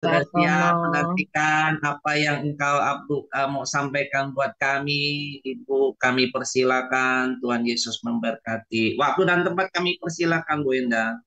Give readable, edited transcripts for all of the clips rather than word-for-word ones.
Sudah siap Hartono. menantikan apa yang engkau mau sampaikan buat kami, Ibu. Kami persilakan. Tuhan Yesus memberkati. Waktu dan tempat kami persilakan, Bu Indah.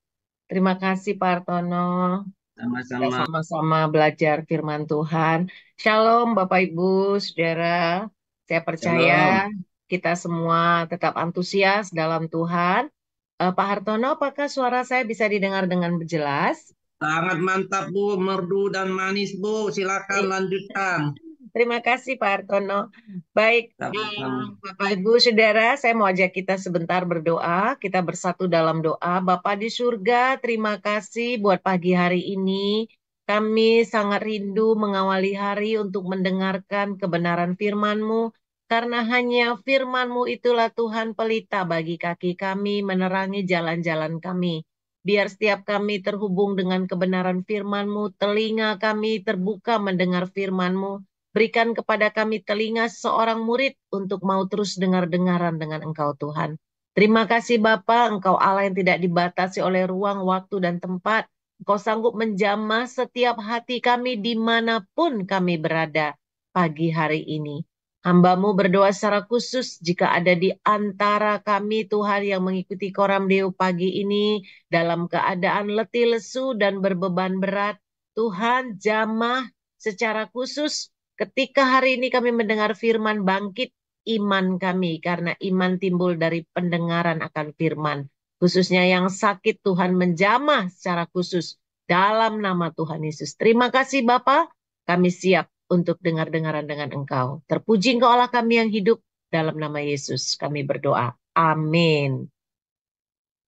Terima kasih Pak Hartono. Kita Sama-sama. sama-sama belajar firman Tuhan. Shalom Bapak Ibu, Saudara. Saya percaya Shalom. kita semua tetap antusias dalam Tuhan. Pak Hartono, apakah suara saya bisa didengar dengan jelas? Sangat mantap, Bu. Merdu dan manis, Bu. Silakan lanjutkan. Terima kasih Pak Hartono. Baik, Sama-sama. Bapak Ibu Saudara, saya mau ajak kita sebentar berdoa. Kita bersatu dalam doa. Bapa di surga, terima kasih buat pagi hari ini. Kami sangat rindu mengawali hari untuk mendengarkan kebenaran firman-Mu. Karena hanya firman-Mu itulah Tuhan pelita bagi kaki kami, menerangi jalan-jalan kami. Biar setiap kami terhubung dengan kebenaran firman-Mu, telinga kami terbuka mendengar firman-Mu. Berikan kepada kami telinga seorang murid untuk mau terus dengar-dengaran dengan Engkau Tuhan. Terima kasih Bapa, Engkau Allah yang tidak dibatasi oleh ruang, waktu, dan tempat. Engkau sanggup menjamah setiap hati kami dimanapun kami berada pagi hari ini. Hambamu berdoa secara khusus jika ada di antara kami Tuhan yang mengikuti Koram Deo pagi ini dalam keadaan letih lesu dan berbeban berat. Tuhan jamah secara khusus ketika hari ini kami mendengar firman, bangkit iman kami, karena iman timbul dari pendengaran akan firman. Khususnya yang sakit Tuhan menjamah secara khusus dalam nama Tuhan Yesus. Terima kasih Bapa, kami siap untuk dengar-dengaran dengan Engkau. Terpuji Engkau Allah kami yang hidup, dalam nama Yesus kami berdoa. Amin.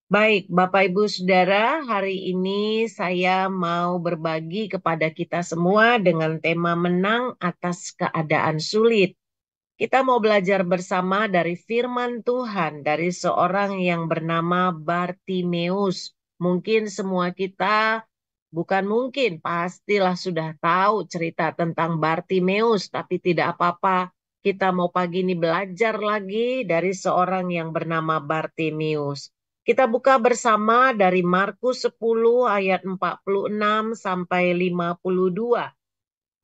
Baik, Bapak Ibu Saudara, hari ini saya mau berbagi kepada kita semua dengan tema menang atas keadaan sulit. Kita mau belajar bersama dari firman Tuhan dari seorang yang bernama Bartimeus. Mungkin semua kita, bukan mungkin, pastilah sudah tahu cerita tentang Bartimeus, tapi tidak apa-apa. Kita mau pagi ini belajar lagi dari seorang yang bernama Bartimeus. Kita buka bersama dari Markus 10 ayat 46 sampai 52.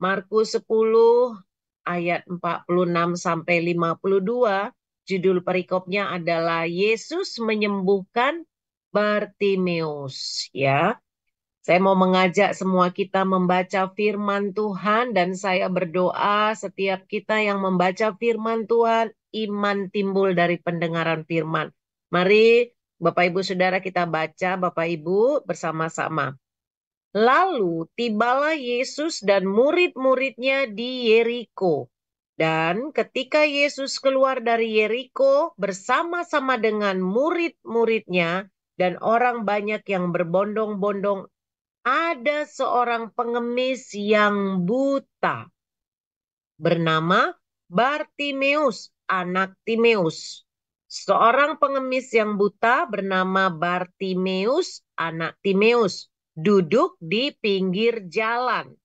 Markus 10 ayat 46 sampai 52, judul perikopnya adalah Yesus menyembuhkan Bartimeus, ya. Saya mau mengajak semua kita membaca firman Tuhan dan saya berdoa setiap kita yang membaca firman Tuhan, iman timbul dari pendengaran firman. Mari Bapak Ibu Saudara kita baca Bapak Ibu bersama-sama. Lalu tibalah Yesus dan murid-muridnya di Yeriko. Dan ketika Yesus keluar dari Yeriko bersama-sama dengan murid-muridnya dan orang banyak yang berbondong-bondong, ada seorang pengemis yang buta bernama Bartimeus, anak Timeus. Seorang pengemis yang buta bernama Bartimeus, anak Timeus, duduk di pinggir jalan.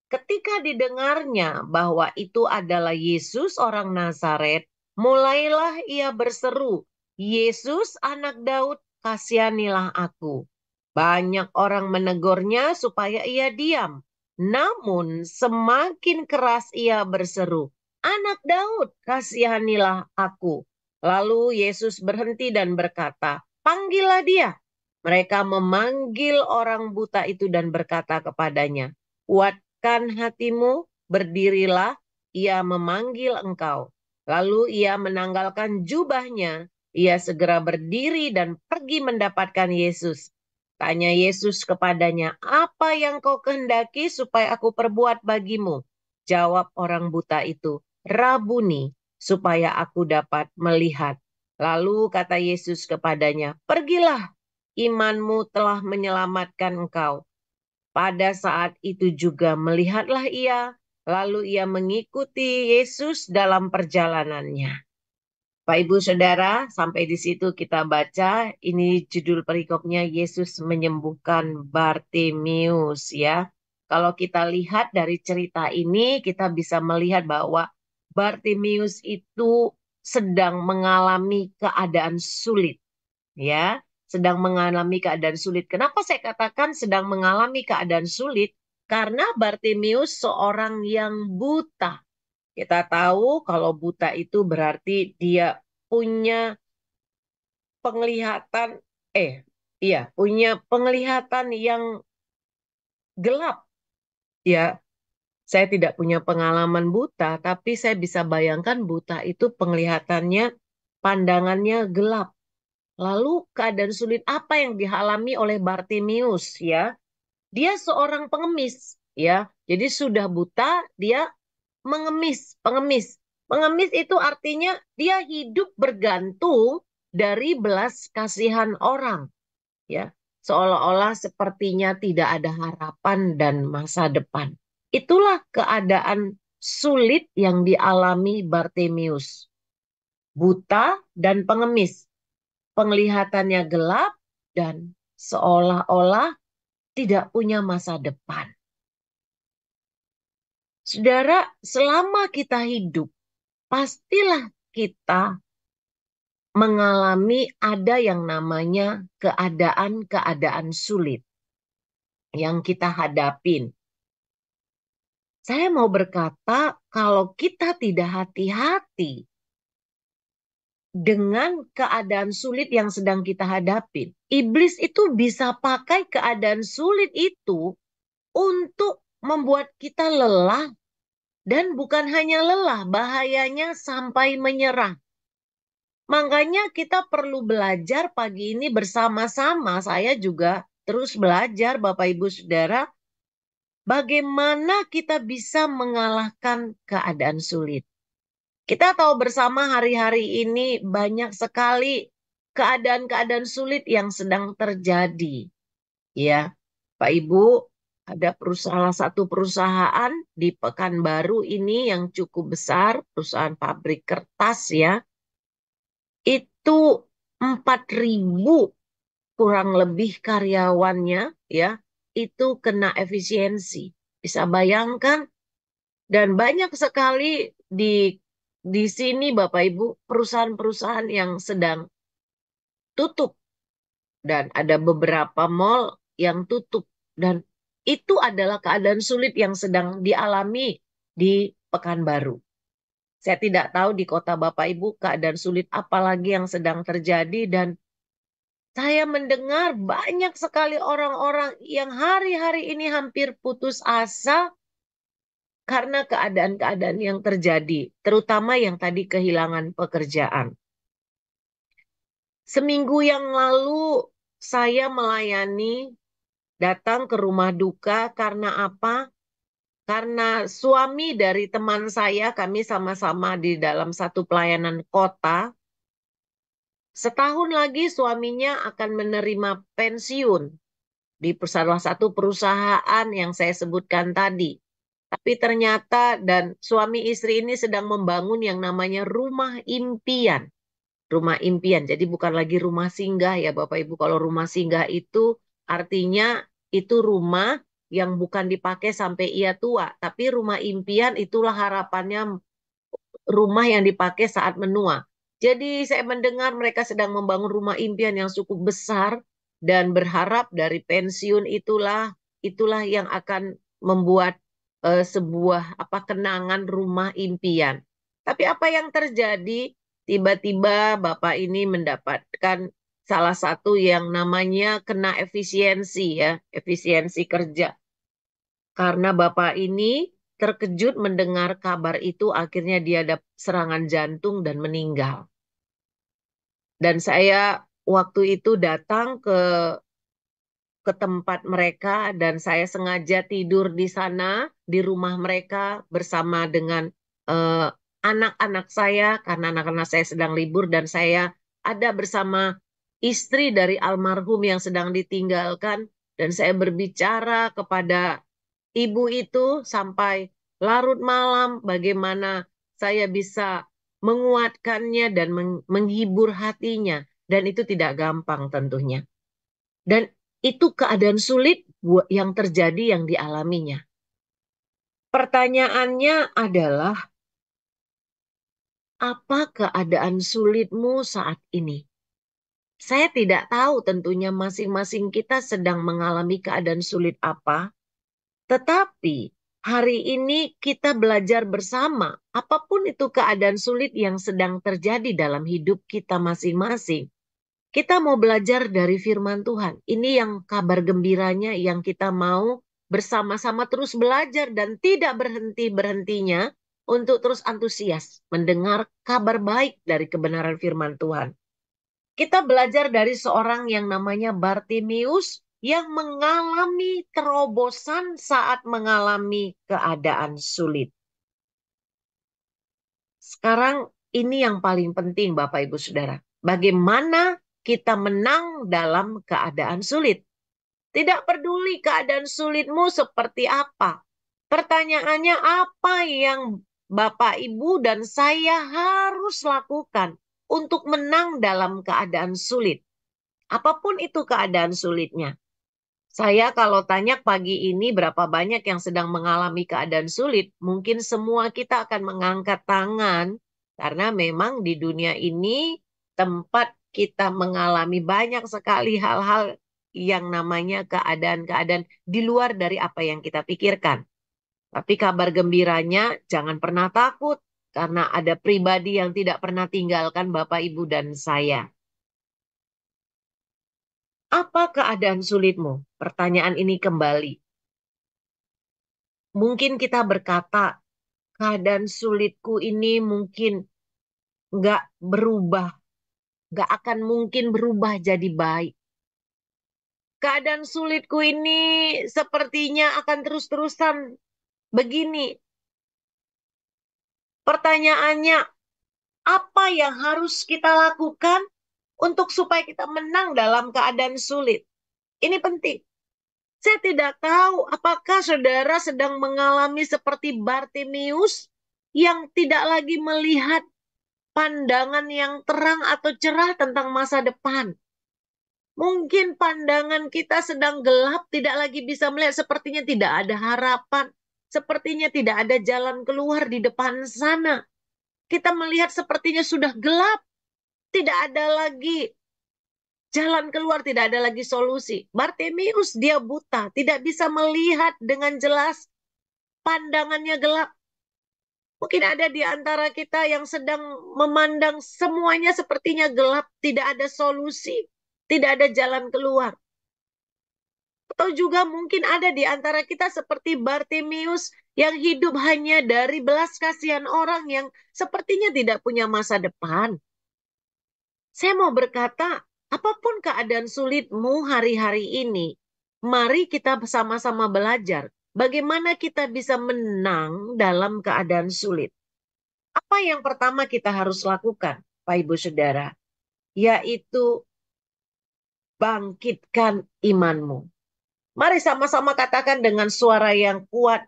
Ketika didengarnya bahwa itu adalah Yesus orang Nazaret, mulailah ia berseru, "Yesus anak Daud, kasihanilah aku." Banyak orang menegurnya supaya ia diam. Namun semakin keras ia berseru, "Anak Daud, kasihanilah aku." Lalu Yesus berhenti dan berkata, "Panggillah dia." Mereka memanggil orang buta itu dan berkata kepadanya, "Kuatkan hatimu, berdirilah, ia memanggil engkau." Lalu ia menanggalkan jubahnya, ia segera berdiri dan pergi mendapatkan Yesus. Tanya Yesus kepadanya, "Apa yang kau kehendaki supaya aku perbuat bagimu?" Jawab orang buta itu, "Rabuni, supaya aku dapat melihat." Lalu kata Yesus kepadanya, "Pergilah, imanmu telah menyelamatkan engkau." Pada saat itu juga melihatlah ia, lalu ia mengikuti Yesus dalam perjalanannya. Pak Ibu Saudara, sampai di situ kita baca, ini judul perikopnya Yesus menyembuhkan Bartimeus ya. Kalau kita lihat dari cerita ini, kita bisa melihat bahwa Bartimeus itu sedang mengalami keadaan sulit ya, sedang mengalami keadaan sulit. Kenapa saya katakan sedang mengalami keadaan sulit? Karena Bartimius seorang yang buta. Kita tahu kalau buta itu berarti dia punya penglihatan, iya, punya penglihatan yang gelap. Ya, saya tidak punya pengalaman buta, tapi saya bisa bayangkan buta itu penglihatannya, pandangannya gelap. Lalu keadaan sulit apa yang dialami oleh Bartimius ya? Dia seorang pengemis ya. Jadi sudah buta, dia mengemis, pengemis. Pengemis itu artinya dia hidup bergantung dari belas kasihan orang ya. Seolah-olah sepertinya tidak ada harapan dan masa depan. Itulah keadaan sulit yang dialami Bartimius. Buta dan pengemis. Penglihatannya gelap dan seolah-olah tidak punya masa depan. Saudara, selama kita hidup, pastilah kita mengalami ada yang namanya keadaan-keadaan sulit yang kita hadapin. Saya mau berkata, kalau kita tidak hati-hati dengan keadaan sulit yang sedang kita hadapin, iblis itu bisa pakai keadaan sulit itu untuk membuat kita lelah, dan bukan hanya lelah, bahayanya sampai menyerah. Makanya kita perlu belajar pagi ini bersama-sama. Saya juga terus belajar, Bapak Ibu Saudara, bagaimana kita bisa mengalahkan keadaan sulit. Kita tahu bersama hari-hari ini banyak sekali keadaan-keadaan sulit yang sedang terjadi. Ya, Pak Ibu, ada salah satu perusahaan di Pekanbaru ini yang cukup besar, perusahaan pabrik kertas ya. Itu 4.000 kurang lebih karyawannya ya, itu kena efisiensi. Bisa bayangkan, dan banyak sekali di sini Bapak Ibu perusahaan-perusahaan yang sedang tutup, dan ada beberapa mall yang tutup, dan itu adalah keadaan sulit yang sedang dialami di Pekanbaru. Saya tidak tahu di kota Bapak Ibu keadaan sulit apa lagi yang sedang terjadi, dan saya mendengar banyak sekali orang-orang yang hari-hari ini hampir putus asa karena keadaan-keadaan yang terjadi, terutama yang tadi kehilangan pekerjaan. Seminggu yang lalu saya melayani, datang ke rumah duka karena apa? Karena suami dari teman saya, kami sama-sama di dalam satu pelayanan kota. Setahun lagi suaminya akan menerima pensiun di salah satu perusahaan yang saya sebutkan tadi. Tapi ternyata, dan suami istri ini sedang membangun yang namanya rumah impian. Rumah impian, jadi bukan lagi rumah singgah ya Bapak Ibu. Kalau rumah singgah itu artinya itu rumah yang bukan dipakai sampai ia tua. Tapi rumah impian itulah harapannya, rumah yang dipakai saat menua. Jadi saya mendengar mereka sedang membangun rumah impian yang cukup besar, dan berharap dari pensiun itulah yang akan membuat sebuah kenangan rumah impian. Tapi apa yang terjadi? Tiba-tiba Bapak ini mendapatkan salah satu yang namanya kena efisiensi ya, efisiensi kerja. Karena Bapak ini terkejut mendengar kabar itu, akhirnya dia ada serangan jantung dan meninggal. Dan saya waktu itu datang ke tempat mereka, dan saya sengaja tidur di sana, di rumah mereka bersama dengan eh, anak-anak saya, karena anak-anak saya sedang libur, dan saya ada bersama istri dari almarhum yang sedang ditinggalkan, dan saya berbicara kepada ibu itu sampai larut malam, bagaimana saya bisa menguatkannya dan menghibur hatinya. Dan itu tidak gampang tentunya. Dan itu keadaan sulit yang terjadi yang dialaminya. Pertanyaannya adalah, apa keadaan sulitmu saat ini? Saya tidak tahu tentunya masing-masing kita sedang mengalami keadaan sulit apa. Tetapi hari ini kita belajar bersama, apapun itu keadaan sulit yang sedang terjadi dalam hidup kita masing-masing. Kita mau belajar dari firman Tuhan. Ini yang kabar gembiranya yang kita mau bersama-sama terus belajar dan tidak berhenti-berhentinya untuk terus antusias mendengar kabar baik dari kebenaran firman Tuhan. Kita belajar dari seorang yang namanya Bartimius yang mengalami terobosan saat mengalami keadaan sulit. Sekarang ini yang paling penting Bapak Ibu Saudara. Bagaimana kita menang dalam keadaan sulit. Tidak peduli keadaan sulitmu seperti apa. Pertanyaannya apa yang Bapak Ibu dan saya harus lakukan untuk menang dalam keadaan sulit. Apapun itu keadaan sulitnya. Saya kalau tanya pagi ini berapa banyak yang sedang mengalami keadaan sulit, mungkin semua kita akan mengangkat tangan. Karena memang di dunia ini tempat kita mengalami banyak sekali hal-hal yang namanya keadaan-keadaan di luar dari apa yang kita pikirkan. Tapi kabar gembiranya jangan pernah takut. Karena ada pribadi yang tidak pernah tinggalkan Bapak, Ibu, dan saya. Apa keadaan sulitmu? Pertanyaan ini kembali. Mungkin kita berkata, keadaan sulitku ini mungkin nggak berubah. Nggak akan mungkin berubah jadi baik. Keadaan sulitku ini sepertinya akan terus-terusan begini. Pertanyaannya, apa yang harus kita lakukan untuk supaya kita menang dalam keadaan sulit? Ini penting. Saya tidak tahu apakah saudara sedang mengalami seperti Bartimius yang tidak lagi melihat pandangan yang terang atau cerah tentang masa depan. Mungkin pandangan kita sedang gelap, tidak lagi bisa melihat, sepertinya tidak ada harapan. Sepertinya tidak ada jalan keluar di depan sana. Kita melihat sepertinya sudah gelap, tidak ada lagi jalan keluar, tidak ada lagi solusi. Bartimius dia buta, tidak bisa melihat dengan jelas, pandangannya gelap. Mungkin ada di antara kita yang sedang memandang semuanya sepertinya gelap, tidak ada solusi, tidak ada jalan keluar. Atau juga mungkin ada di antara kita seperti Bartimius yang hidup hanya dari belas kasihan orang yang sepertinya tidak punya masa depan. Saya mau berkata, apapun keadaan sulitmu hari-hari ini, mari kita sama-sama belajar bagaimana kita bisa menang dalam keadaan sulit. Apa yang pertama kita harus lakukan, Pak Ibu Saudara? Yaitu bangkitkan imanmu. Mari sama-sama katakan dengan suara yang kuat,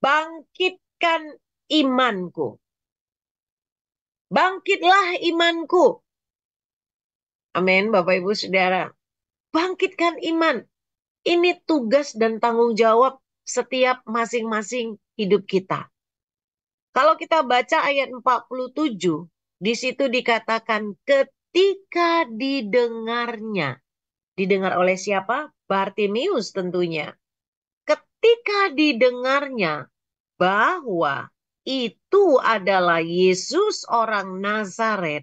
bangkitkan imanku. Bangkitlah imanku. Amin, Bapak Ibu Saudara. Bangkitkan iman. Ini tugas dan tanggung jawab setiap masing-masing hidup kita. Kalau kita baca ayat 47, di situ dikatakan ketika didengarnya. Didengar oleh siapa? Bartimius tentunya. Ketika didengarnya bahwa itu adalah Yesus orang Nazaret,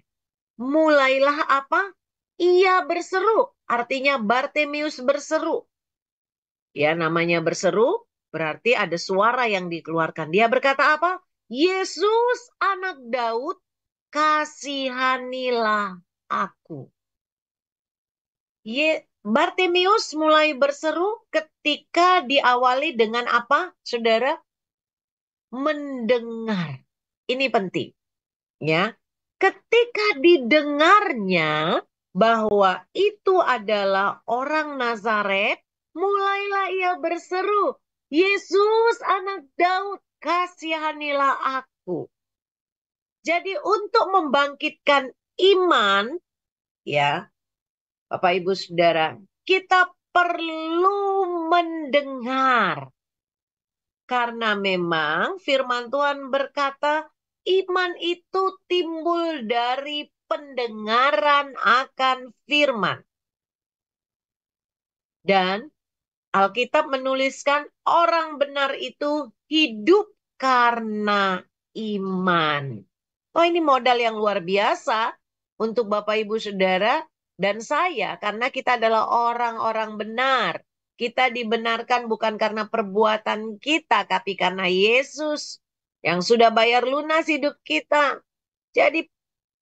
mulailah apa? Ia berseru. Artinya Bartimius berseru. Ya, namanya berseru berarti ada suara yang dikeluarkan. Dia berkata apa? Yesus anak Daud, kasihanilah aku. Bartimius mulai berseru ketika diawali dengan apa, saudara? Mendengar. Ini penting. Ya, ketika didengarnya bahwa itu adalah orang Nazaret, mulailah ia berseru, Yesus anak Daud, kasihanilah aku. Jadi untuk membangkitkan iman, ya, Bapak Ibu Saudara, kita perlu mendengar. Karena memang firman Tuhan berkata, iman itu timbul dari pendengaran akan firman. Dan Alkitab menuliskan orang benar itu hidup karena iman. Oh, ini modal yang luar biasa untuk Bapak Ibu Saudara dan saya, karena kita adalah orang-orang benar. Kita dibenarkan bukan karena perbuatan kita, tapi karena Yesus yang sudah bayar lunas hidup kita. Jadi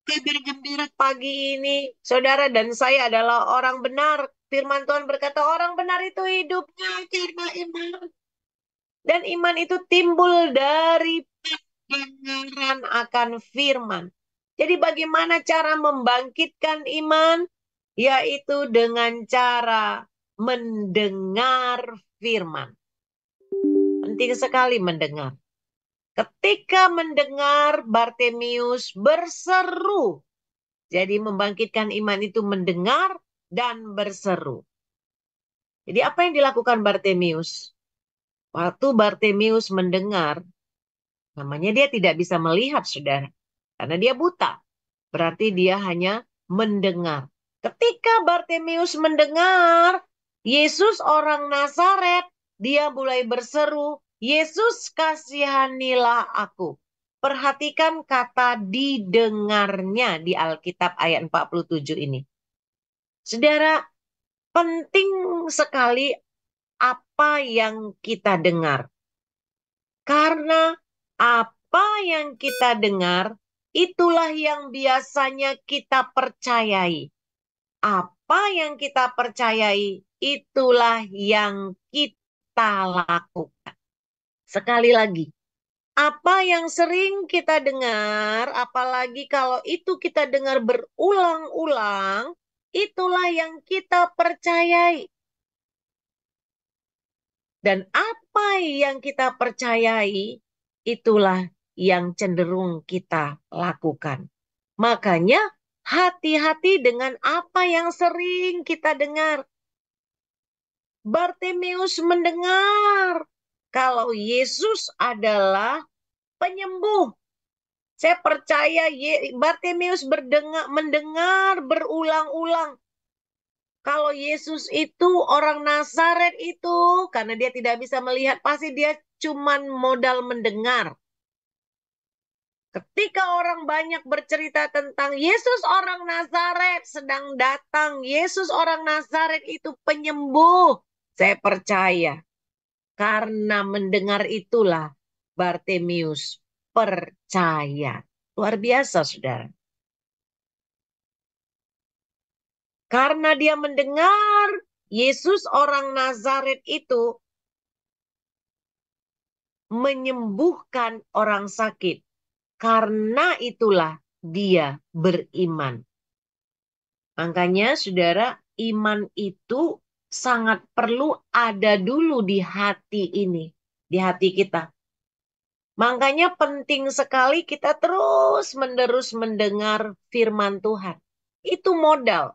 kabar gembira pagi ini, saudara dan saya adalah orang benar. Firman Tuhan berkata orang benar itu hidupnya karena iman. Dan iman itu timbul dari pendengaran akan firman. Jadi bagaimana cara membangkitkan iman? Yaitu dengan cara mendengar firman. Penting sekali mendengar. Ketika mendengar, Bartimius berseru. Jadi membangkitkan iman itu mendengar dan berseru. Jadi apa yang dilakukan Bartimius? Waktu Bartimius mendengar, namanya dia tidak bisa melihat, saudara. Karena dia buta. Berarti dia hanya mendengar. Ketika Bartimius mendengar, Yesus orang Nazaret, dia mulai berseru, Yesus kasihanilah aku. Perhatikan kata didengarnya di Alkitab ayat 47 ini. Saudara, penting sekali apa yang kita dengar. Karena apa yang kita dengar, itulah yang biasanya kita percayai. Apa yang kita percayai, itulah yang kita lakukan. Sekali lagi, apa yang sering kita dengar, apalagi kalau itu kita dengar berulang-ulang, itulah yang kita percayai. Dan apa yang kita percayai, itulah yang cenderung kita lakukan. Makanya hati-hati dengan apa yang sering kita dengar. Bartimius mendengar kalau Yesus adalah penyembuh. Saya percaya Bartimius mendengar berulang-ulang. Kalau Yesus itu orang Nazaret itu, karena dia tidak bisa melihat, pasti dia cuman modal mendengar. Ketika orang banyak bercerita tentang Yesus orang Nazaret sedang datang, Yesus orang Nazaret itu penyembuh. Saya percaya, karena mendengar itulah Bartimius percaya. Luar biasa, saudara. Karena dia mendengar Yesus orang Nazaret itu menyembuhkan orang sakit. Karena itulah dia beriman. Makanya saudara, iman itu sangat perlu ada dulu di hati ini. Di hati kita. Makanya penting sekali kita terus-menerus mendengar firman Tuhan. Itu modal.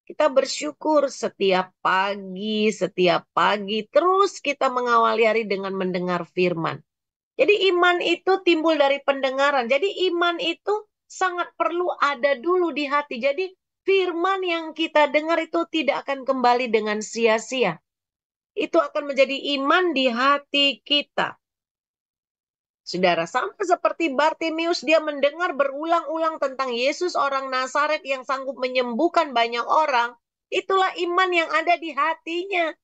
Kita bersyukur setiap pagi, terus kita mengawali hari dengan mendengar firman. Jadi iman itu timbul dari pendengaran. Jadi iman itu sangat perlu ada dulu di hati. Jadi firman yang kita dengar itu tidak akan kembali dengan sia-sia. Itu akan menjadi iman di hati kita. Saudara, sama seperti Bartimius, dia mendengar berulang-ulang tentang Yesus orang Nazaret yang sanggup menyembuhkan banyak orang. Itulah iman yang ada di hatinya.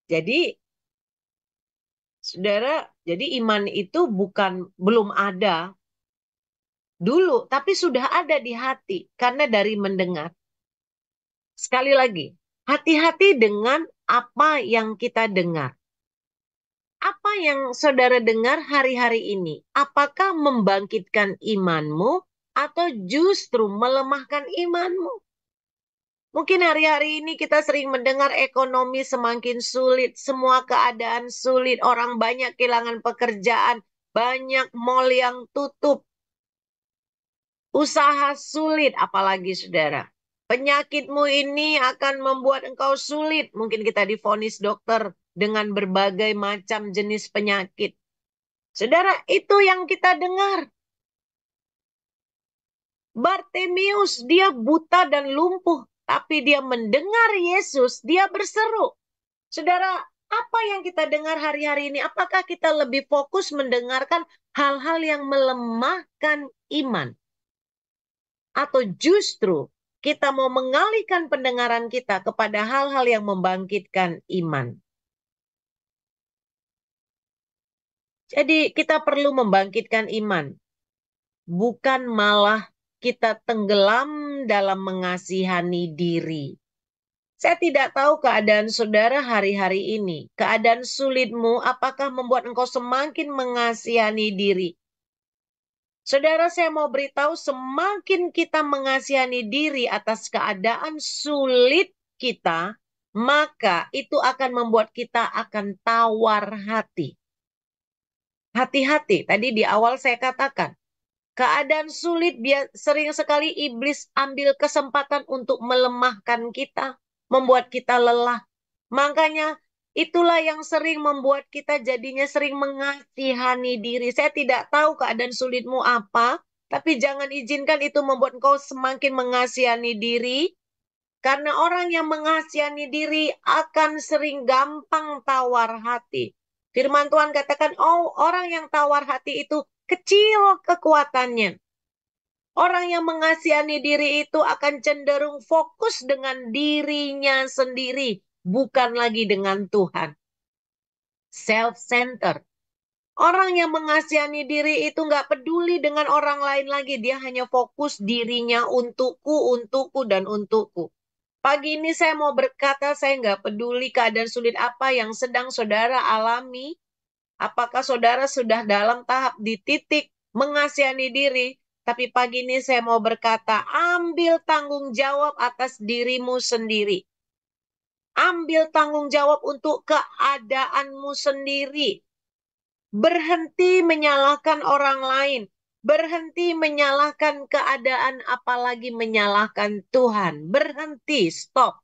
Jadi, saudara, jadi iman itu belum ada dulu, tapi sudah ada di hati karena dari mendengar. Sekali lagi, hati-hati dengan apa yang kita dengar. Apa yang saudara dengar hari-hari ini? Apakah membangkitkan imanmu atau justru melemahkan imanmu? Mungkin hari-hari ini kita sering mendengar ekonomi semakin sulit, semua keadaan sulit, orang banyak kehilangan pekerjaan, banyak mall yang tutup. Usaha sulit, apalagi saudara. Penyakitmu ini akan membuat engkau sulit. Mungkin kita divonis dokter dengan berbagai macam jenis penyakit. Saudara, itu yang kita dengar. Bartimius, dia buta dan lumpuh. Tapi dia mendengar Yesus, dia berseru. Saudara, apa yang kita dengar hari-hari ini? Apakah kita lebih fokus mendengarkan hal-hal yang melemahkan iman? Atau justru kita mau mengalihkan pendengaran kita kepada hal-hal yang membangkitkan iman? Jadi kita perlu membangkitkan iman. Bukan malah kita tenggelam dalam mengasihani diri. Saya tidak tahu keadaan saudara hari-hari ini. Keadaan sulitmu apakah membuat engkau semakin mengasihani diri? Saudara, saya mau beritahu semakin kita mengasihani diri atas keadaan sulit kita, maka itu akan membuat kita akan tawar hati. Hati-hati, tadi di awal saya katakan, keadaan sulit sering sekali iblis ambil kesempatan untuk melemahkan kita, membuat kita lelah. Makanya itulah yang sering membuat kita jadinya sering mengasihani diri. Saya tidak tahu keadaan sulitmu apa, tapi jangan izinkan itu membuat engkau semakin mengasihani diri. Karena orang yang mengasihani diri akan sering gampang tawar hati. Firman Tuhan katakan, oh orang yang tawar hati itu kecil kekuatannya. Orang yang mengasihani diri itu akan cenderung fokus dengan dirinya sendiri, bukan lagi dengan Tuhan. Self-centered. Orang yang mengasihani diri itu nggak peduli dengan orang lain lagi. Dia hanya fokus dirinya untukku, dan untukku. Pagi ini saya mau berkata, saya nggak peduli keadaan sulit apa yang sedang saudara alami. Apakah saudara sudah dalam tahap di titik mengasihani diri? Tapi pagi ini saya mau berkata, ambil tanggung jawab atas dirimu sendiri. Ambil tanggung jawab untuk keadaanmu sendiri. Berhenti menyalahkan orang lain. Berhenti menyalahkan keadaan, apalagi menyalahkan Tuhan. Berhenti, stop.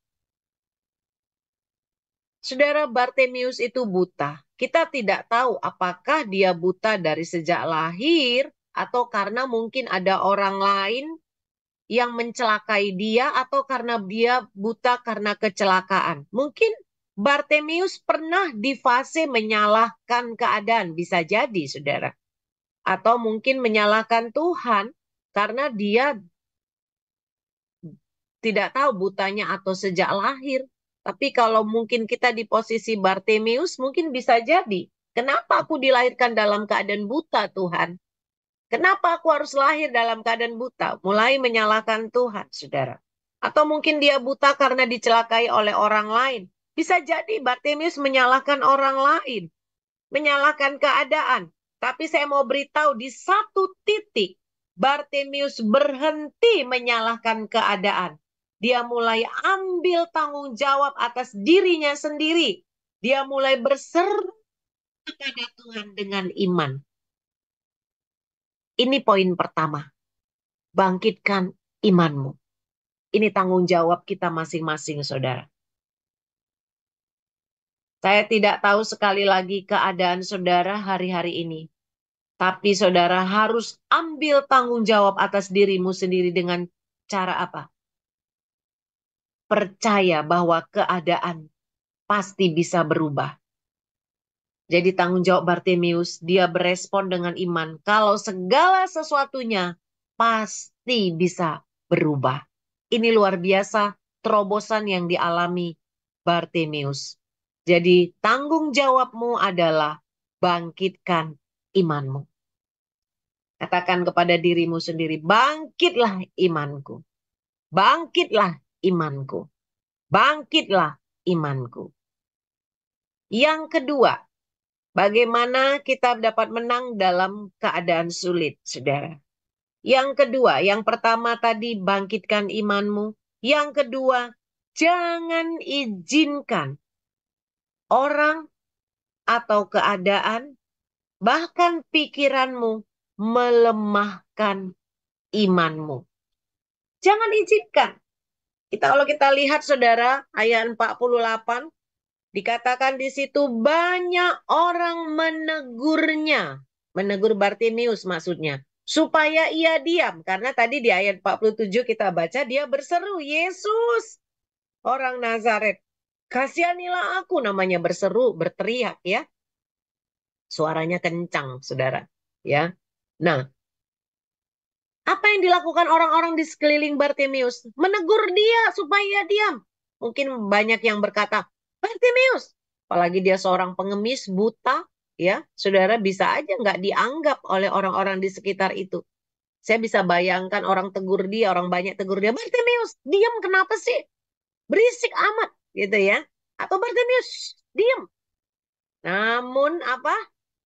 Saudara, Bartimius itu buta. Kita tidak tahu apakah dia buta dari sejak lahir atau karena mungkin ada orang lain yang mencelakai dia atau karena dia buta karena kecelakaan. Mungkin Bartimius pernah di fase menyalahkan keadaan, bisa jadi, saudara. Atau mungkin menyalahkan Tuhan karena dia tidak tahu butanya atau sejak lahir. Tapi kalau mungkin kita di posisi Bartimius, mungkin bisa jadi. Kenapa aku dilahirkan dalam keadaan buta, Tuhan? Kenapa aku harus lahir dalam keadaan buta? Mulai menyalahkan Tuhan, saudara. Atau mungkin dia buta karena dicelakai oleh orang lain. Bisa jadi Bartimius menyalahkan orang lain. Menyalahkan keadaan. Tapi saya mau beritahu di satu titik, Bartimius berhenti menyalahkan keadaan. Dia mulai ambil tanggung jawab atas dirinya sendiri. Dia mulai berseru kepada Tuhan dengan iman. Ini poin pertama. Bangkitkan imanmu. Ini tanggung jawab kita masing-masing, saudara. Saya tidak tahu sekali lagi keadaan saudara hari-hari ini. Tapi saudara harus ambil tanggung jawab atas dirimu sendiri dengan cara apa? Percaya bahwa keadaan pasti bisa berubah. Jadi tanggung jawab Bartimius, dia berespon dengan iman. Kalau segala sesuatunya pasti bisa berubah. Ini luar biasa terobosan yang dialami Bartimius. Jadi tanggung jawabmu adalah bangkitkan imanmu. Katakan kepada dirimu sendiri, bangkitlah imanku. Bangkitlah imanku. Bangkitlah imanku. Yang kedua, bagaimana kita dapat menang dalam keadaan sulit, saudara? Yang kedua, yang pertama tadi bangkitkan imanmu. Yang kedua, jangan izinkan orang atau keadaan, bahkan pikiranmu melemahkan imanmu. Jangan izinkan. Kalau kita lihat saudara, ayat 48, dikatakan di situ banyak orang menegurnya. Menegur Bartimius maksudnya. Supaya ia diam. Karena tadi di ayat 47 kita baca dia berseru, Yesus, orang Nazaret. Kasihanilah aku, namanya berseru, berteriak ya. Suaranya kencang, saudara. Ya. Nah, apa yang dilakukan orang-orang di sekeliling Bartimius? Menegur dia supaya diam. Mungkin banyak yang berkata, Bartimius, apalagi dia seorang pengemis buta, ya, saudara bisa aja nggak dianggap oleh orang-orang di sekitar itu. Saya bisa bayangkan orang tegur dia, orang banyak tegur dia, Bartimius, diam kenapa sih? Berisik amat, gitu ya. Atau Bartimius, diam. Namun apa?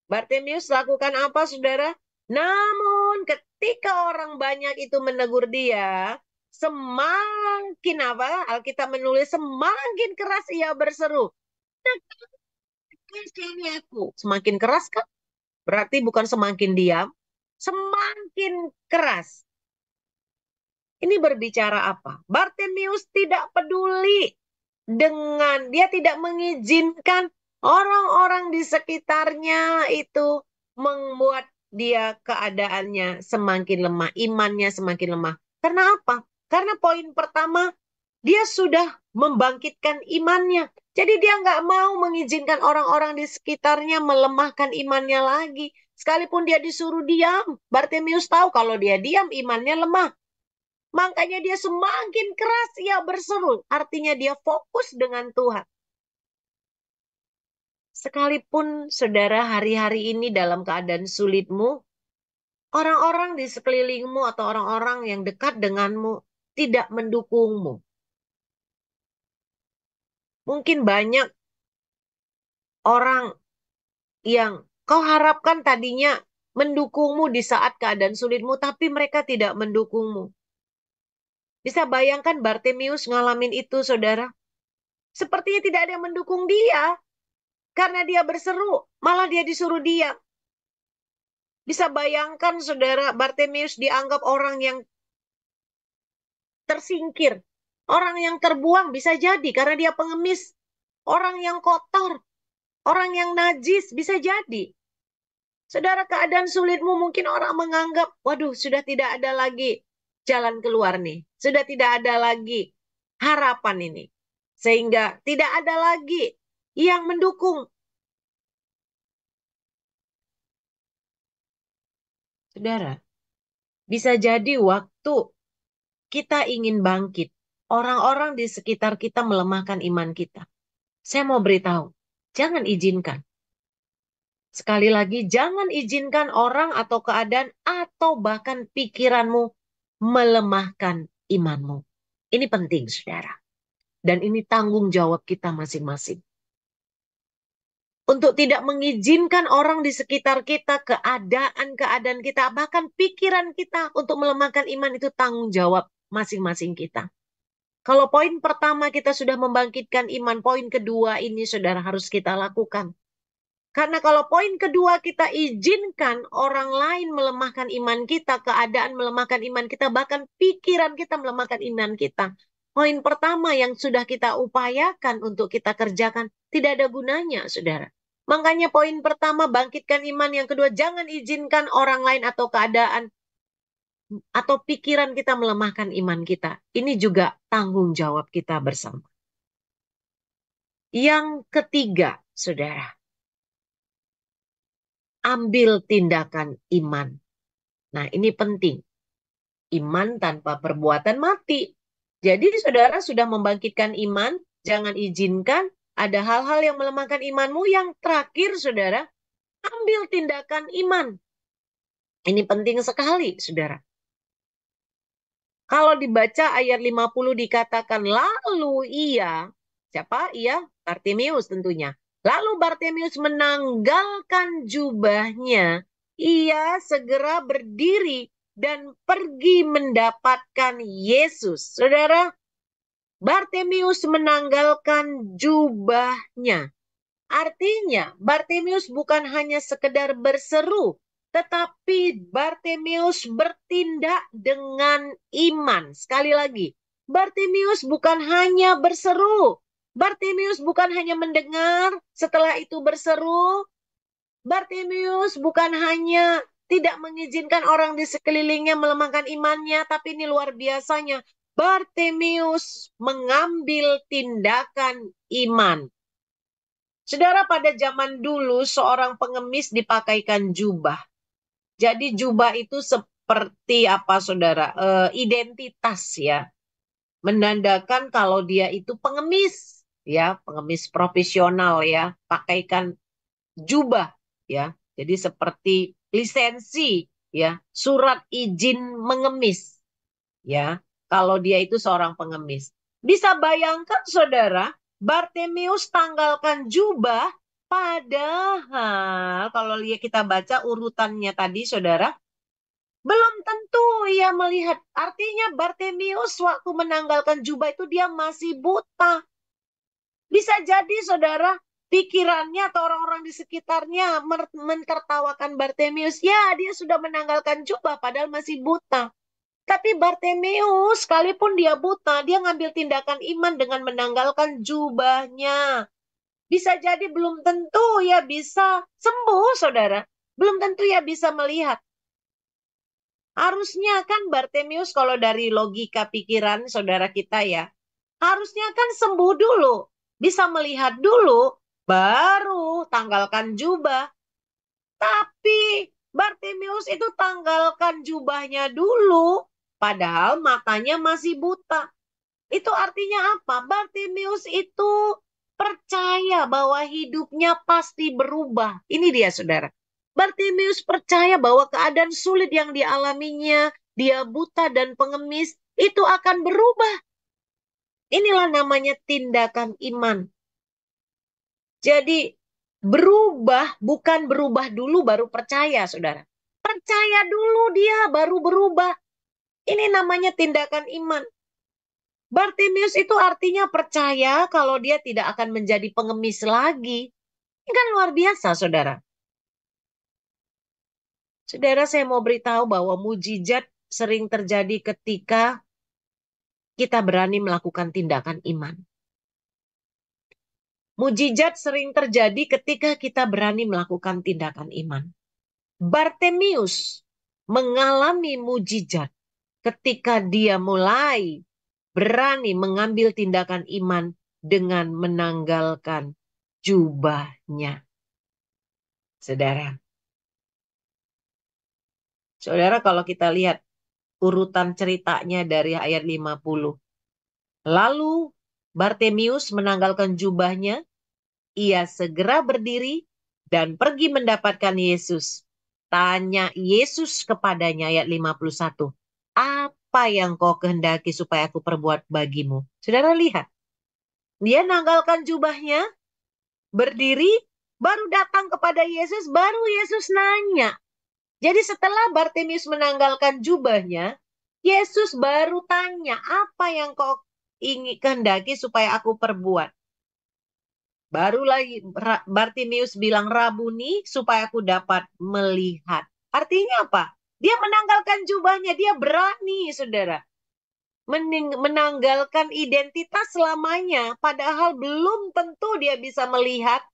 Bartimius lakukan apa, saudara? Namun ketika orang banyak itu menegur dia, semakin apa? Alkitab menulis semakin keras ia berseru. Kasihani aku. Semakin keras kan? Berarti bukan semakin diam, semakin keras. Ini berbicara apa? Bartimius tidak peduli dia tidak mengizinkan orang-orang di sekitarnya itu membuat dia keadaannya semakin lemah, imannya semakin lemah. Karena apa? Karena poin pertama, dia sudah membangkitkan imannya. Jadi dia nggak mau mengizinkan orang-orang di sekitarnya melemahkan imannya lagi. Sekalipun dia disuruh diam, Bartimius tahu kalau dia diam imannya lemah. Makanya dia semakin keras ia berseru. Artinya dia fokus dengan Tuhan. Sekalipun saudara hari-hari ini dalam keadaan sulitmu, orang-orang di sekelilingmu atau orang-orang yang dekat denganmu tidak mendukungmu. Mungkin banyak orang yang kau harapkan tadinya mendukungmu di saat keadaan sulitmu, tapi mereka tidak mendukungmu. Bisa bayangkan Bartimius ngalamin itu, saudara. Sepertinya tidak ada yang mendukung dia. Karena dia berseru, malah dia disuruh diam. Bisa bayangkan, saudara, Bartimius dianggap orang yang tersingkir. Orang yang terbuang bisa jadi karena dia pengemis. Orang yang kotor. Orang yang najis bisa jadi. Saudara, keadaan sulitmu mungkin orang menganggap, waduh, sudah tidak ada lagi jalan keluar nih. Sudah tidak ada lagi harapan ini. Sehingga tidak ada lagi yang mendukung. Saudara, bisa jadi waktu kita ingin bangkit, orang-orang di sekitar kita melemahkan iman kita. Saya mau beritahu, jangan izinkan. Sekali lagi, jangan izinkan orang atau keadaan atau bahkan pikiranmu melemahkan imanmu. Ini penting, saudara. Dan ini tanggung jawab kita masing-masing. Untuk tidak mengizinkan orang di sekitar kita, keadaan-keadaan kita, bahkan pikiran kita untuk melemahkan iman itu tanggung jawab masing-masing kita. Kalau poin pertama kita sudah membangkitkan iman, poin kedua ini saudara harus kita lakukan. Karena kalau poin kedua kita izinkan orang lain melemahkan iman kita, keadaan melemahkan iman kita, bahkan pikiran kita melemahkan iman kita. Poin pertama yang sudah kita upayakan untuk kita kerjakan, tidak ada gunanya, saudara. Makanya poin pertama, bangkitkan iman. Yang kedua, jangan izinkan orang lain atau keadaan atau pikiran kita melemahkan iman kita. Ini juga tanggung jawab kita bersama. Yang ketiga, saudara, ambil tindakan iman. Nah, ini penting. Iman tanpa perbuatan mati. Jadi saudara sudah membangkitkan iman, jangan izinkan ada hal-hal yang melemahkan imanmu. Yang terakhir, saudara, ambil tindakan iman. Ini penting sekali, saudara. Kalau dibaca ayat 50 dikatakan, lalu ia, siapa? Ia, Bartimius tentunya. Lalu Bartimius menanggalkan jubahnya. Ia segera berdiri dan pergi mendapatkan Yesus. Saudara, Bartimius menanggalkan jubahnya. Artinya, Bartimius bukan hanya sekedar berseru, tetapi Bartimius bertindak dengan iman. Sekali lagi, Bartimius bukan hanya berseru. Bartimius bukan hanya mendengar, setelah itu berseru. Bartimius bukan hanya tidak mengizinkan orang di sekelilingnya melemahkan imannya, tapi ini luar biasanya. Bartimius mengambil tindakan iman. Saudara, pada zaman dulu seorang pengemis dipakaikan jubah. Jadi jubah itu seperti apa saudara? Identitas ya. Menandakan kalau dia itu pengemis. Ya, pengemis profesional ya. Pakaikan jubah ya. Jadi seperti lisensi ya. Surat izin mengemis ya. Kalau dia itu seorang pengemis. Bisa bayangkan saudara, Bartimius tanggalkan jubah, padahal kalau kita baca urutannya tadi saudara, belum tentu ia melihat. Artinya Bartimius waktu menanggalkan jubah itu dia masih buta. Bisa jadi saudara, pikirannya atau orang-orang di sekitarnya mentertawakan Bartimius. Ya, dia sudah menanggalkan jubah padahal masih buta. Tapi Bartimius, sekalipun dia buta, dia ngambil tindakan iman dengan menanggalkan jubahnya. Bisa jadi belum tentu ya bisa sembuh, saudara. Belum tentu ya bisa melihat. Harusnya kan Bartimius kalau dari logika pikiran saudara kita ya, harusnya kan sembuh dulu. Bisa melihat dulu, baru tanggalkan jubah. Tapi Bartimius itu tanggalkan jubahnya dulu, padahal matanya masih buta. Itu artinya apa? Bartimius itu percaya bahwa hidupnya pasti berubah. Ini dia saudara. Bartimius percaya bahwa keadaan sulit yang dialaminya, dia buta dan pengemis, itu akan berubah. Inilah namanya tindakan iman. Jadi berubah bukan berubah dulu baru percaya, saudara. Percaya dulu dia baru berubah. Ini namanya tindakan iman. Bartimius itu artinya percaya kalau dia tidak akan menjadi pengemis lagi. Ini kan luar biasa, saudara. Saudara, saya mau beritahu bahwa mujizat sering terjadi ketika kita berani melakukan tindakan iman. Mujizat sering terjadi ketika kita berani melakukan tindakan iman. Bartimius mengalami mujizat ketika dia mulai berani mengambil tindakan iman dengan menanggalkan jubahnya. Saudara, kalau kita lihat urutan ceritanya dari ayat 50. Lalu Bartimius menanggalkan jubahnya, ia segera berdiri dan pergi mendapatkan Yesus. Tanya Yesus kepadanya ayat 51. Apa yang kau kehendaki supaya aku perbuat bagimu? Saudara lihat. Dia nanggalkan jubahnya, berdiri, baru datang kepada Yesus, baru Yesus nanya. Jadi setelah Bartimius menanggalkan jubahnya, Yesus baru tanya, apa yang kau ingin kehendaki supaya aku perbuat? Baru lagi Bartimius bilang, Rabuni, supaya aku dapat melihat. Artinya apa? Dia menanggalkan jubahnya, dia berani, saudara. Menanggalkan identitas selamanya, padahal belum tentu dia bisa melihat,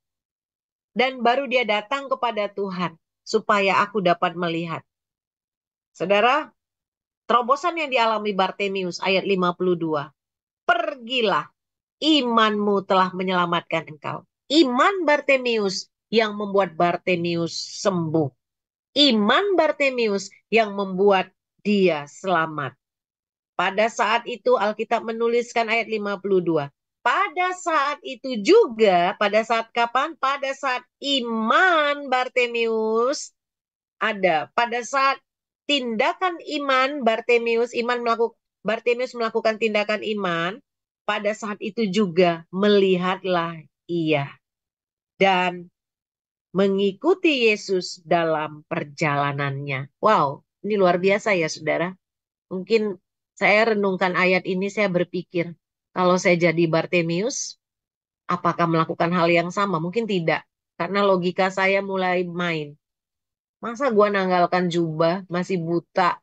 dan baru dia datang kepada Tuhan, supaya aku dapat melihat. Saudara, terobosan yang dialami Bartimius, ayat 52. Pergilah, imanmu telah menyelamatkan engkau. Iman Bartimius yang membuat Bartimius sembuh. Iman Bartimius yang membuat dia selamat. Pada saat itu Alkitab menuliskan ayat 52. Pada saat itu juga, pada saat kapan? Pada saat iman Bartimius ada. Pada saat tindakan iman Bartimius melakukan tindakan iman, pada saat itu juga melihatlah ia dan mengikuti Yesus dalam perjalanannya. Wow, ini luar biasa ya saudara. Mungkin saya renungkan ayat ini, saya berpikir, kalau saya jadi Bartimius, apakah melakukan hal yang sama? Mungkin tidak, karena logika saya mulai main. Masa gua nanggalkan jubah, masih buta,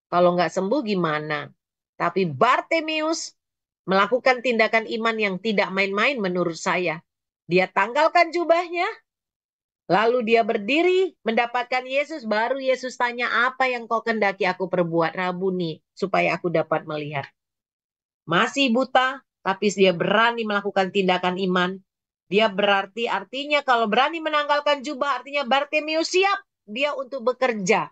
kalau nggak sembuh gimana? Tapi Bartimius melakukan tindakan iman yang tidak main-main menurut saya. Dia tanggalkan jubahnya, lalu dia berdiri mendapatkan Yesus, baru Yesus tanya, apa yang kau kehendaki aku perbuat, Rabuni, supaya aku dapat melihat. masih buta, tapi dia berani melakukan tindakan iman. Dia artinya kalau berani menanggalkan jubah, artinya Bartimeus siap dia untuk bekerja.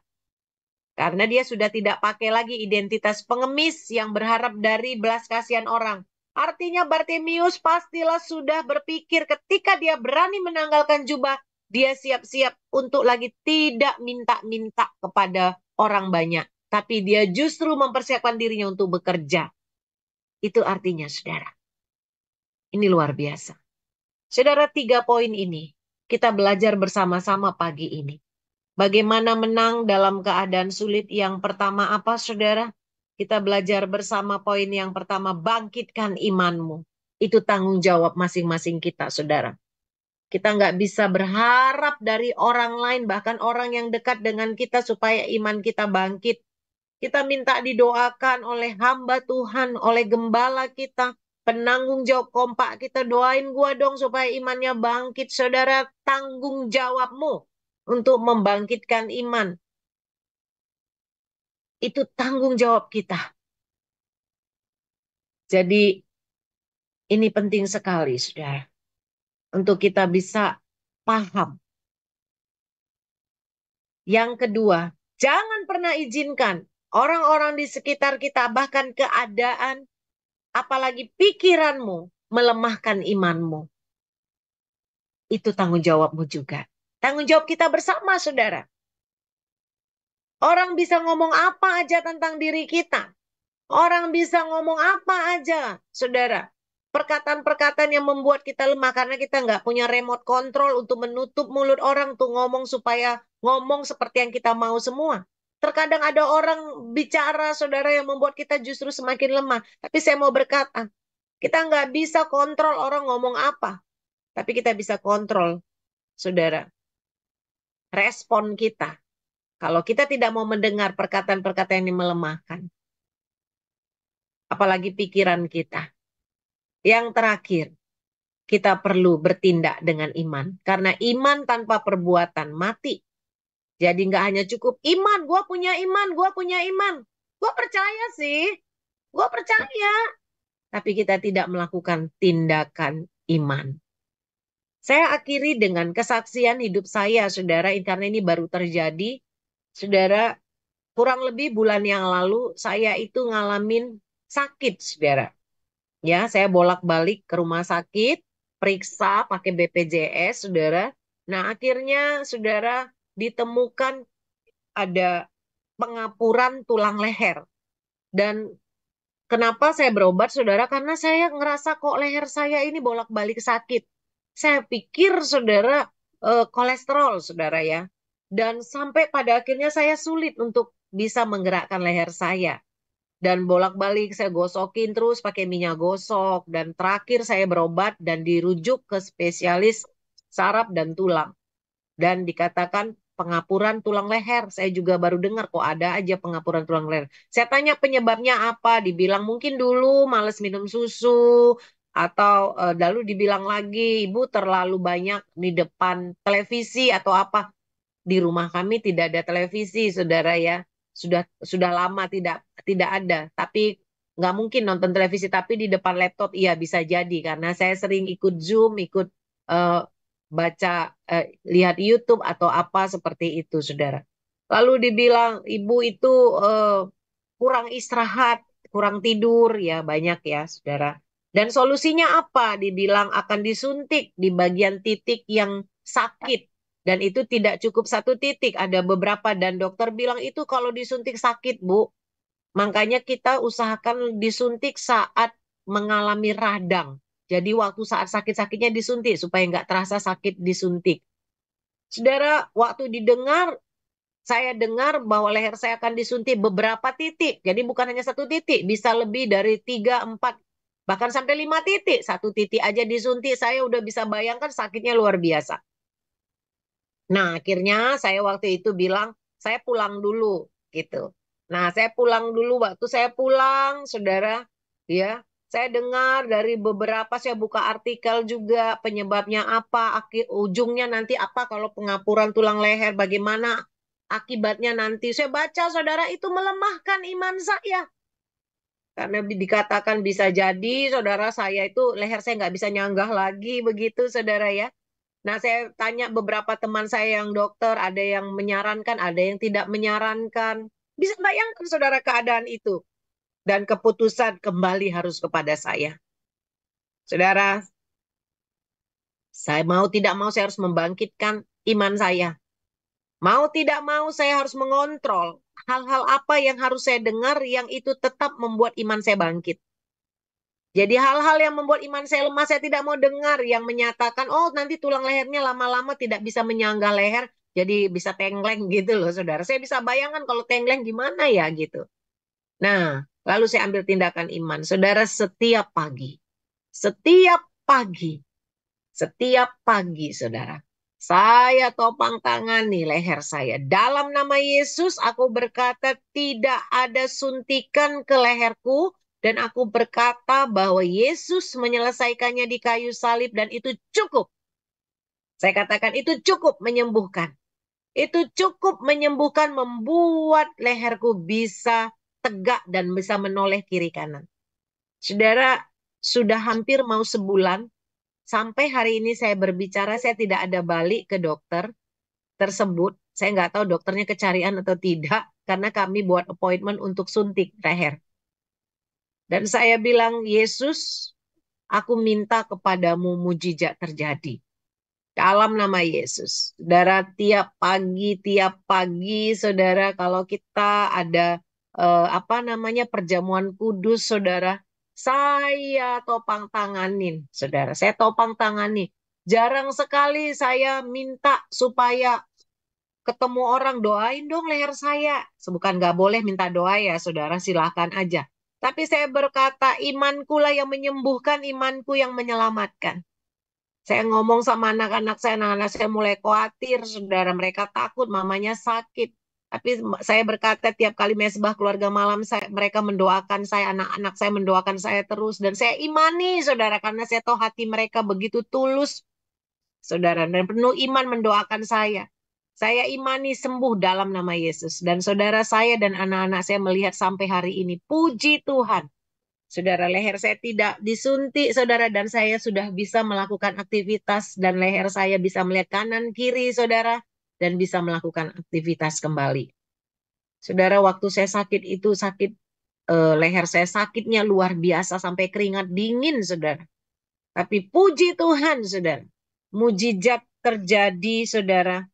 Karena dia sudah tidak pakai lagi identitas pengemis yang berharap dari belas kasihan orang. Artinya Bartimeus pastilah sudah berpikir ketika dia berani menanggalkan jubah, dia siap-siap untuk lagi tidak minta-minta kepada orang banyak. Tapi dia justru mempersiapkan dirinya untuk bekerja. Itu artinya, saudara. Ini luar biasa. Saudara, 3 poin ini kita belajar bersama-sama pagi ini. Bagaimana menang dalam keadaan sulit? Yang pertama apa, saudara? Kita belajar bersama poin yang pertama, bangkitkan imanmu. Itu tanggung jawab masing-masing kita, saudara. Kita nggak bisa berharap dari orang lain, bahkan orang yang dekat dengan kita supaya iman kita bangkit. Kita minta didoakan oleh hamba Tuhan, oleh gembala kita, penanggung jawab kompak kita, doain gua dong supaya imannya bangkit. Saudara, tanggung jawabmu untuk membangkitkan iman. Itu tanggung jawab kita. Jadi ini penting sekali, saudara. Untuk kita bisa paham. Yang kedua, jangan pernah izinkan orang-orang di sekitar kita, bahkan keadaan, apalagi pikiranmu, melemahkan imanmu. Itu tanggung jawabmu juga. Tanggung jawab kita bersama, saudara. Orang bisa ngomong apa aja tentang diri kita. Orang bisa ngomong apa aja, saudara. Perkataan-perkataan yang membuat kita lemah karena kita nggak punya remote control untuk menutup mulut orang tuh ngomong supaya ngomong seperti yang kita mau semua. Terkadang ada orang bicara, saudara, yang membuat kita justru semakin lemah. Tapi saya mau berkata, kita nggak bisa kontrol orang ngomong apa. Tapi kita bisa kontrol, saudara, respon kita. Kalau kita tidak mau mendengar perkataan-perkataan yang melemahkan. Apalagi pikiran kita. Yang terakhir, kita perlu bertindak dengan iman. Karena iman tanpa perbuatan mati. Jadi nggak hanya cukup iman, gue punya iman, gue punya iman. Gue percaya sih, gue percaya. Tapi kita tidak melakukan tindakan iman. Saya akhiri dengan kesaksian hidup saya, saudara, karena ini baru terjadi. Saudara, kurang lebih bulan yang lalu saya itu ngalamin sakit, saudara. Ya, saya bolak-balik ke rumah sakit, periksa pakai BPJS, saudara. Nah, akhirnya saudara ditemukan ada pengapuran tulang leher. Dan kenapa saya berobat, saudara? Karena saya ngerasa kok leher saya ini bolak-balik sakit. Saya pikir, saudara, kolesterol, saudara ya. Dan sampai pada akhirnya saya sulit untuk bisa menggerakkan leher saya. Dan bolak-balik saya gosokin terus pakai minyak gosok. Dan terakhir saya berobat dan dirujuk ke spesialis saraf dan tulang. Dan dikatakan pengapuran tulang leher. Saya juga baru dengar kok ada aja pengapuran tulang leher. Saya tanya penyebabnya apa. Dibilang mungkin dulu males minum susu. Atau lalu dibilang lagi ibu terlalu banyak di depan televisi atau apa. Di rumah kami tidak ada televisi, saudara ya. Sudah lama tidak ada. Tapi nggak mungkin nonton televisi. Tapi di depan laptop iya bisa jadi karena saya sering ikut Zoom, ikut eh, baca, lihat YouTube atau apa seperti itu, saudara. Lalu dibilang ibu itu eh, kurang istirahat, kurang tidur, ya banyak ya, saudara. Dan solusinya apa? Dibilang akan disuntik di bagian titik yang sakit. Dan itu tidak cukup satu titik, ada beberapa. Dan dokter bilang itu kalau disuntik sakit, Bu. Makanya kita usahakan disuntik saat mengalami radang. Jadi waktu saat sakit-sakitnya disuntik supaya nggak terasa sakit disuntik. Saudara, waktu saya dengar bahwa leher saya akan disuntik beberapa titik. Jadi bukan hanya satu titik, bisa lebih dari 3, 4, bahkan sampai 5 titik. Satu titik aja disuntik, saya udah bisa bayangkan sakitnya luar biasa. Nah, akhirnya saya waktu itu bilang, saya pulang dulu, gitu. Nah, saya pulang dulu, waktu saya pulang, saudara, ya, saya dengar dari beberapa, saya buka artikel juga, penyebabnya apa, ujungnya nanti apa kalau pengapuran tulang leher, bagaimana akibatnya nanti. Saya baca, saudara, itu melemahkan iman saya. Karena dikatakan bisa jadi, saudara, saya itu leher saya nggak bisa nyanggah lagi, begitu, saudara ya. Nah, saya tanya beberapa teman saya yang dokter, ada yang menyarankan, ada yang tidak menyarankan. Bisa bayangkan, saudara, keadaan itu. Dan keputusan kembali harus kepada saya. Saudara, saya mau tidak mau saya harus membangkitkan iman saya. Mau tidak mau saya harus mengontrol hal-hal apa yang harus saya dengar yang itu tetap membuat iman saya bangkit. Jadi hal-hal yang membuat iman saya lemah, saya tidak mau dengar yang menyatakan, oh nanti tulang lehernya lama-lama tidak bisa menyangga leher, jadi bisa tengkleng gitu loh saudara. Saya bisa bayangkan kalau tengkleng gimana ya gitu. Nah, lalu saya ambil tindakan iman. Saudara, setiap pagi, setiap pagi saudara, saya topang tangani leher saya. Dalam nama Yesus aku berkata tidak ada suntikan ke leherku. Dan aku berkata bahwa Yesus menyelesaikannya di kayu salib dan itu cukup. Saya katakan itu cukup menyembuhkan. Itu cukup menyembuhkan, membuat leherku bisa tegak dan bisa menoleh kiri kanan. Saudara, sudah hampir mau sebulan. Sampai hari ini saya berbicara, saya tidak ada balik ke dokter tersebut. Saya nggak tahu dokternya kecarian atau tidak, karena kami buat appointment untuk suntik leher. Dan saya bilang, Yesus, aku minta kepadamu mujizat terjadi. Dalam nama Yesus. Saudara, tiap pagi, saudara, kalau kita ada apa namanya perjamuan kudus, saudara, saya topang tanganin, saudara. Saya topang tangani. Jarang sekali saya minta supaya ketemu orang doain dong leher saya. Bukan nggak boleh minta doa ya, saudara, silahkan aja. Tapi saya berkata, imanku lah yang menyembuhkan, imanku yang menyelamatkan. Saya ngomong sama anak-anak saya mulai khawatir, saudara. Mereka takut mamanya sakit. Tapi saya berkata tiap kali mesbah keluarga malam, mereka mendoakan saya, anak-anak saya mendoakan saya terus. Dan saya imani, saudara, karena saya tahu hati mereka begitu tulus, saudara. Dan penuh iman mendoakan saya. Saya imani sembuh dalam nama Yesus. Dan saudara saya dan anak-anak saya melihat sampai hari ini. Puji Tuhan. Saudara, leher saya tidak disuntik, saudara, dan saya sudah bisa melakukan aktivitas dan leher saya bisa melihat kanan kiri, saudara, dan bisa melakukan aktivitas kembali. Saudara, waktu saya sakit itu leher saya sakitnya luar biasa sampai keringat dingin, saudara. Tapi puji Tuhan, saudara, mujizat terjadi, saudara,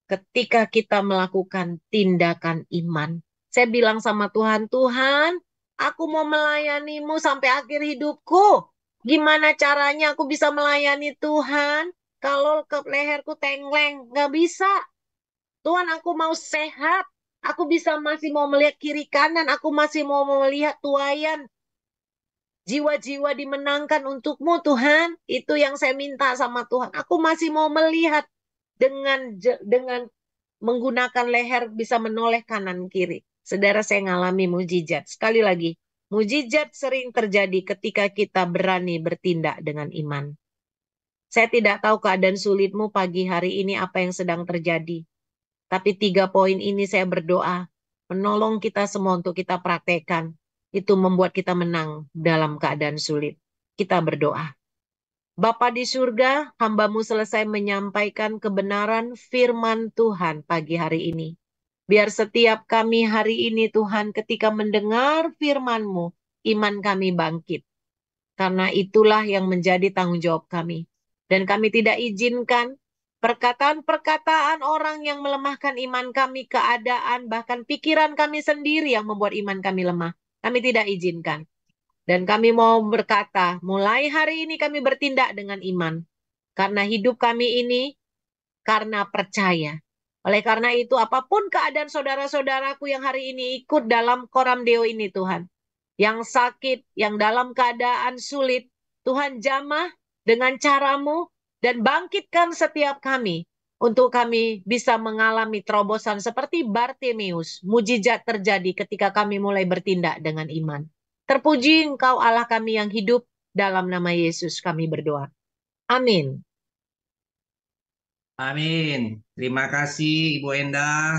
ketika kita melakukan tindakan iman. Saya bilang sama Tuhan, Tuhan, aku mau melayanimu sampai akhir hidupku. Gimana caranya aku bisa melayani Tuhan kalau ke leherku tengkleng? Nggak bisa. Tuhan, aku mau sehat. Aku bisa masih mau melihat kiri kanan. Aku masih mau melihat tuayan. Jiwa-jiwa dimenangkan untukmu, Tuhan. Itu yang saya minta sama Tuhan. Aku masih mau melihat dengan menggunakan leher bisa menoleh kanan kiri. Saudara, saya ngalami mujizat. Sekali lagi, mujizat sering terjadi ketika kita berani bertindak dengan iman. Saya tidak tahu keadaan sulitmu pagi hari ini apa yang sedang terjadi. Tapi 3 poin ini saya berdoa, menolong kita semua untuk kita praktekkan. Itu membuat kita menang dalam keadaan sulit. Kita berdoa. Bapa di surga, hambamu selesai menyampaikan kebenaran firman Tuhan pagi hari ini. Biar setiap kami hari ini Tuhan ketika mendengar firman-Mu, iman kami bangkit. Karena itulah yang menjadi tanggung jawab kami. Dan kami tidak izinkan perkataan-perkataan orang yang melemahkan iman kami, keadaan, bahkan pikiran kami sendiri yang membuat iman kami lemah. Kami tidak izinkan. Dan kami mau berkata, mulai hari ini kami bertindak dengan iman. Karena hidup kami ini karena percaya. Oleh karena itu, apapun keadaan saudara-saudaraku yang hari ini ikut dalam Koram Deo ini, Tuhan. Yang sakit, yang dalam keadaan sulit, Tuhan jamah dengan caramu dan bangkitkan setiap kami untuk kami bisa mengalami terobosan seperti Bartimeus. Mujizat terjadi ketika kami mulai bertindak dengan iman. Terpuji Engkau Allah kami yang hidup, dalam nama Yesus kami berdoa. Amin. Amin. Terima kasih Ibu Enda.